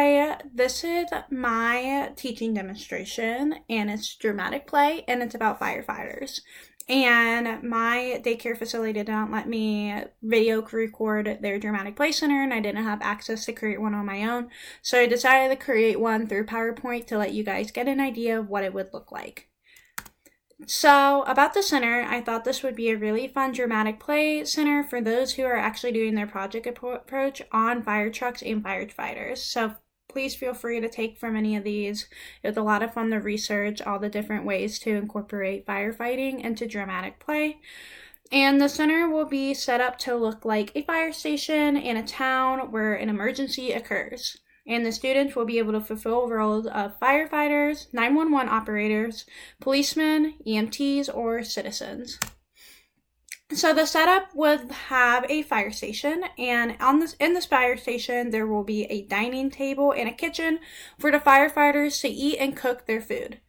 Hi, this is my teaching demonstration, and it's dramatic play, and it's about firefighters. And my daycare facility did not let me video record their dramatic play center, and I didn't have access to create one on my own. So I decided to create one through PowerPoint to let you guys get an idea of what it would look like. So, about the center, I thought this would be a really fun dramatic play center for those who are actually doing their project approach on fire trucks and firefighters. So, please feel free to take from any of these. It was a lot of fun to research all the different ways to incorporate firefighting into dramatic play. And the center will be set up to look like a fire station in a town where an emergency occurs. And the students will be able to fulfill roles of firefighters, 911 operators, policemen, EMTs, or citizens. So the setup would have a fire station, and in this fire station there will be a dining table and a kitchen for the firefighters to eat and cook their food.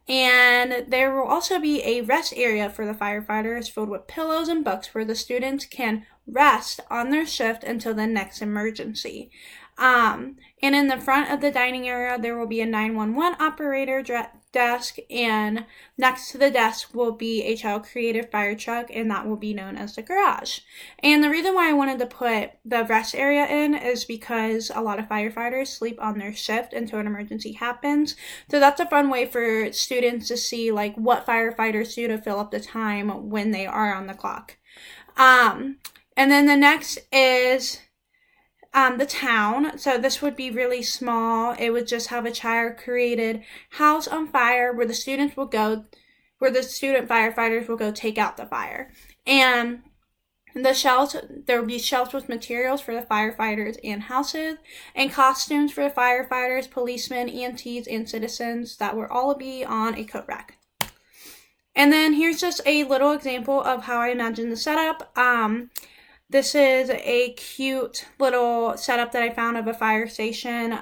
And there will also be a rest area for the firefighters filled with pillows and books where the students can rest on their shift until the next emergency. And in the front of the dining area, there will be a 911 operator desk, and next to the desk will be a child creative fire truck, and that will be known as the garage. And the reason why I wanted to put the rest area in is because a lot of firefighters sleep on their shift until an emergency happens. So that's a fun way for students to see like what firefighters do to fill up the time when they are on the clock. And then the next is the town. So this would be really small. It would just have a child created house on fire where the student firefighters will go take out the fire. And the shelves, there will be shelves with materials for the firefighters and houses, and costumes for the firefighters, policemen, EMTs, and citizens that will all be on a coat rack. And then here's just a little example of how I imagine the setup. This is a cute little setup that I found of a fire station.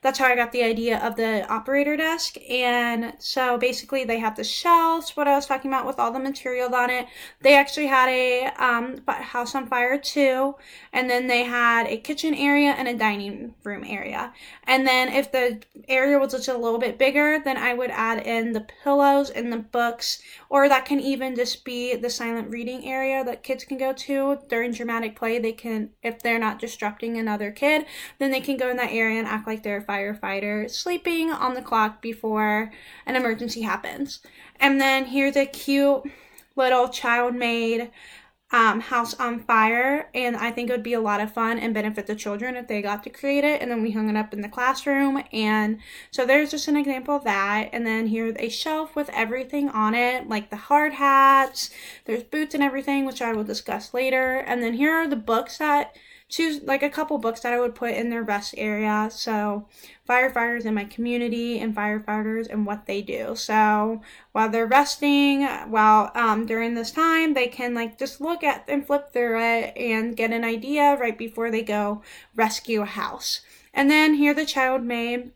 That's how I got the idea of the operator desk. And so basically they have the shelves, what I was talking about with all the materials on it. They actually had a house on fire too. And then they had a kitchen area and a dining room area. And then if the area was just a little bit bigger, then I would add in the pillows and the books, or that can even just be the silent reading area that kids can go to during dramatic play. They can, if they're not disrupting another kid, then they can go in that area and act like they're a firefighter sleeping on the clock before an emergency happens. And then here's a cute little child-made house on fire, and I think it would be a lot of fun and benefit the children if they got to create it. And then we hung it up in the classroom, and so there's just an example of that. And then here's a shelf with everything on it, like the hard hats, there's boots and everything, which I will discuss later. And then here are the books that a couple books that I would put in their rest area. So firefighters in my community and firefighters and what they do. So while they're resting, during this time, they can just look at and flip through it and get an idea right before they go rescue a house. And then here the child made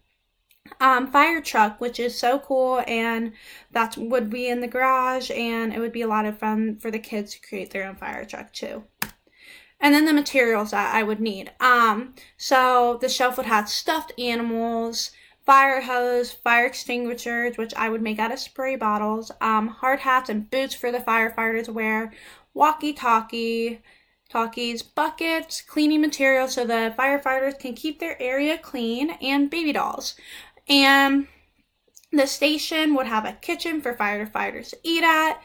fire truck, which is so cool, and that would be in the garage, and it would be a lot of fun for the kids to create their own fire truck too. And then the materials that I would need. So the shelf would have stuffed animals, fire hose, fire extinguishers, which I would make out of spray bottles, hard hats and boots for the firefighters to wear, walkie-talkies, buckets, cleaning materials so the firefighters can keep their area clean, and baby dolls. And the station would have a kitchen for firefighters to eat at,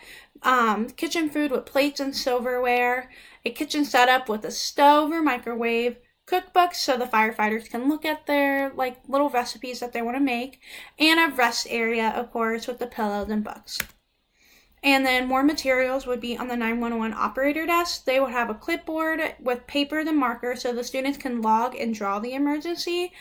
kitchen food with plates and silverware, a kitchen setup with a stove or microwave, cookbooks so the firefighters can look at their little recipes that they want to make, and a rest area, of course, with the pillows and books. And then more materials would be on the 911 operator desk. They would have a clipboard with paper and marker so the students can log and draw the emergency,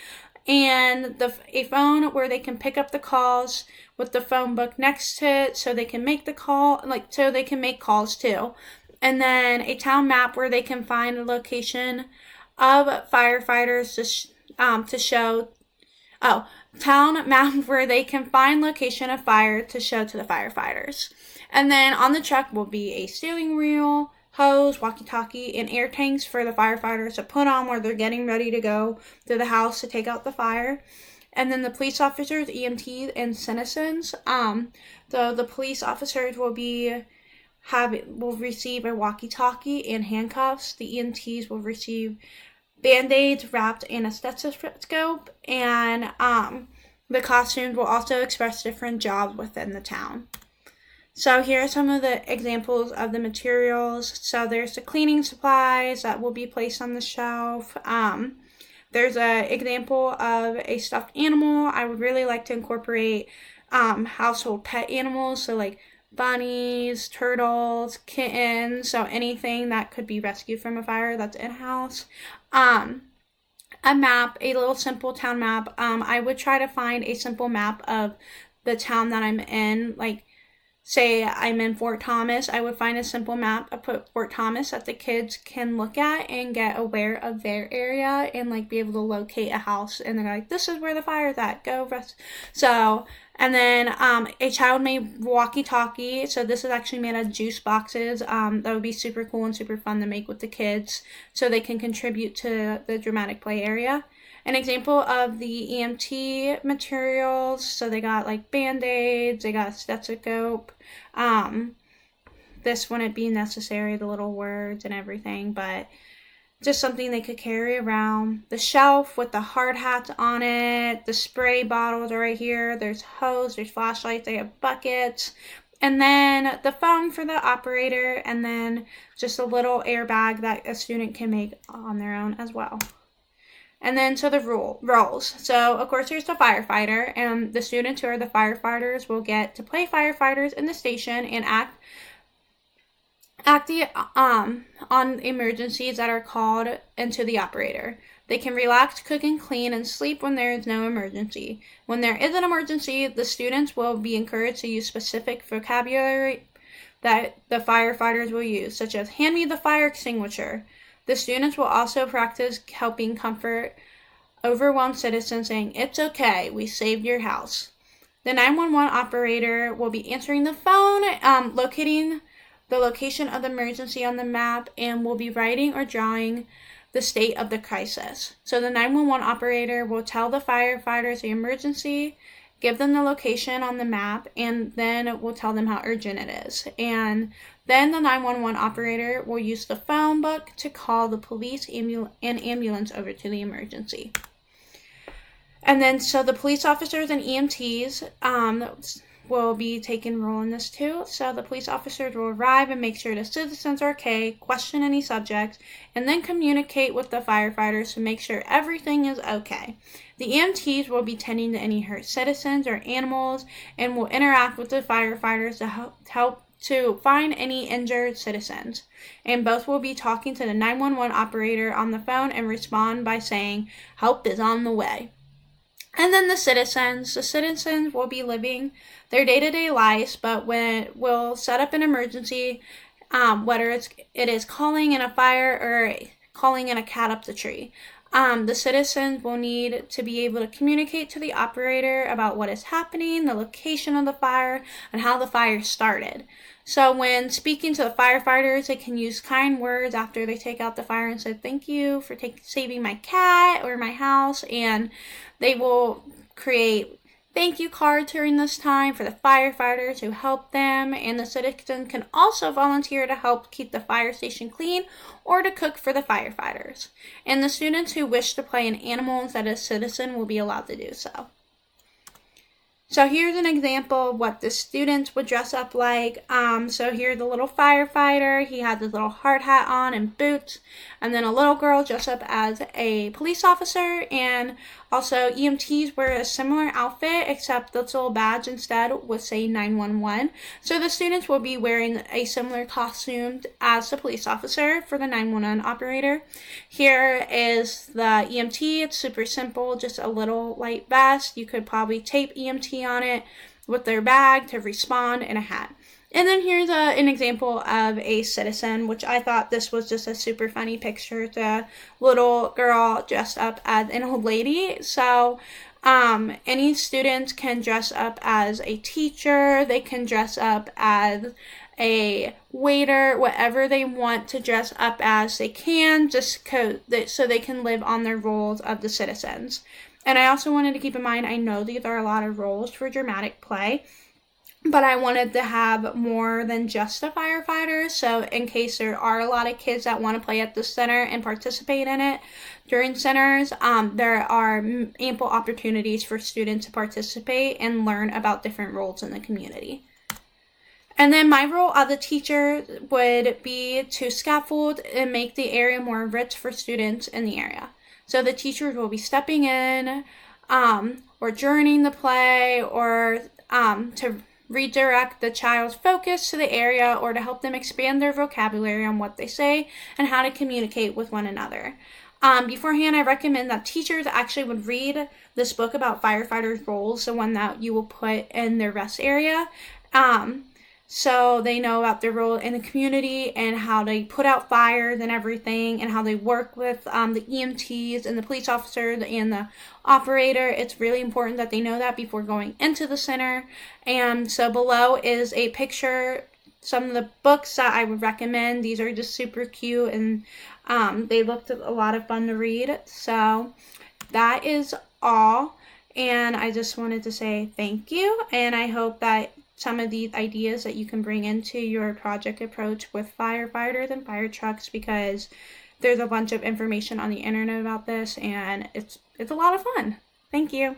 and a phone where they can pick up the calls with the phone book next to it so they can make the call, so they can make calls too. And then a town map where they can find the location of firefighters to show. Town map where they can find location of fire to show to the firefighters. And then on the truck will be a steering wheel, hose, walkie-talkie, and air tanks for the firefighters to put on while they're getting ready to go to the house to take out the fire. And then the police officers, EMTs, and citizens. The police officers will receive a walkie-talkie and handcuffs. The EMTs will receive Band-Aids wrapped in a stethoscope, and the costumes will also express different jobs within the town. So here are some of the examples of the materials. So there's the cleaning supplies that will be placed on the shelf. There's an example of a stuffed animal. I would really like to incorporate household pet animals, so like bunnies, turtles, kittens, so anything that could be rescued from a fire that's in-house. A map, a little simple town map. I would try to find a simple map of the town that I'm in, like say I'm in Fort Thomas, I would find a simple map of Fort Thomas that the kids can look at and get aware of their area and like be able to locate a house, and they're like, this is where the fire's at, go rest. So, and then a child made walkie-talkie. So this is actually made out of juice boxes. That would be super cool and super fun to make with the kids so they can contribute to the dramatic play area. An example of the EMT materials, so they got like Band-Aids, they got a stethoscope. This wouldn't be necessary, the little words and everything, but just something they could carry around. The shelf with the hard hats on it, the spray bottles are right here, there's hose, there's flashlights, they have buckets. And then the phone for the operator, and then just a little airbag that a student can make on their own as well. And then so the roles. So of course there's the firefighter, and the students who are the firefighters will get to play firefighters in the station and act on emergencies that are called into the operator. They can relax, cook, and clean, and sleep when there is no emergency. When there is an emergency, the students will be encouraged to use specific vocabulary that the firefighters will use, such as, hand me the fire extinguisher. The students will also practice helping comfort overwhelmed citizens, saying, it's okay, we saved your house. The 911 operator will be answering the phone, locating the location of the emergency on the map, and will be writing or drawing the state of the crisis. So the 911 operator will tell the firefighters the emergency, give them the location on the map, and then we'll tell them how urgent it is. And then the 911 operator will use the phone book to call the police and ambulance over to the emergency. And then so the police officers and EMTs will be taking role in this too. So the police officers will arrive and make sure the citizens are okay, question any subjects, and then communicate with the firefighters to make sure everything is okay. The EMTs will be tending to any hurt citizens or animals and will interact with the firefighters to help to find any injured citizens. And both will be talking to the 911 operator on the phone and respond by saying, help is on the way. And then the citizens will be living their day-to-day lives, but we'll set up an emergency, whether it is calling in a fire or calling in a cat up the tree. The citizens will need to be able to communicate to the operator about what is happening, the location of the fire, and how the fire started. So when speaking to the firefighters, they can use kind words after they take out the fire and say, thank you for saving my cat or my house, and they will create thank you cards during this time for the firefighters who helped them, and the citizens can also volunteer to help keep the fire station clean or to cook for the firefighters. And the students who wish to play an animal instead of a citizen will be allowed to do so. So here's an example of what the students would dress up like. So here's the little firefighter. He has his little hard hat on and boots. And then a little girl dressed up as a police officer. And also EMTs wear a similar outfit, except this little badge instead would say 911. So the students will be wearing a similar costume as the police officer for the 911 operator. Here is the EMT. It's super simple, just a little light vest. You could probably tape EMT on it with their bag to respond, and a hat. And then here's an example of a citizen, which I thought this was just a super funny picture. The little girl dressed up as an old lady. So any student can dress up as a teacher. They can dress up as a waiter, whatever they want to dress up as they can, just so they can live on their roles of the citizens. And I also wanted to keep in mind, I know these are a lot of roles for dramatic play, but I wanted to have more than just the firefighters. So in case there are a lot of kids that want to play at the center and participate in it during centers, there are ample opportunities for students to participate and learn about different roles in the community. And then my role as a teacher would be to scaffold and make the area more rich for students in the area. So the teachers will be stepping in, or journeying the play, or to redirect the child's focus to the area, or to help them expand their vocabulary on what they say and how to communicate with one another. Beforehand, I recommend that teachers actually would read this book about firefighters' roles, the one that you will put in their rest area, so they know about their role in the community and how they put out fires and everything, and how they work with the EMTs and the police officers and the operator. It's really important that they know that before going into the center. And so below is a picture, some of the books that I would recommend. These are just super cute, and they looked a lot of fun to read. So that is all, and I just wanted to say thank you, and I hope that some of these ideas that you can bring into your project approach with firefighters and fire trucks, because there's a bunch of information on the internet about this, and it's a lot of fun. Thank you.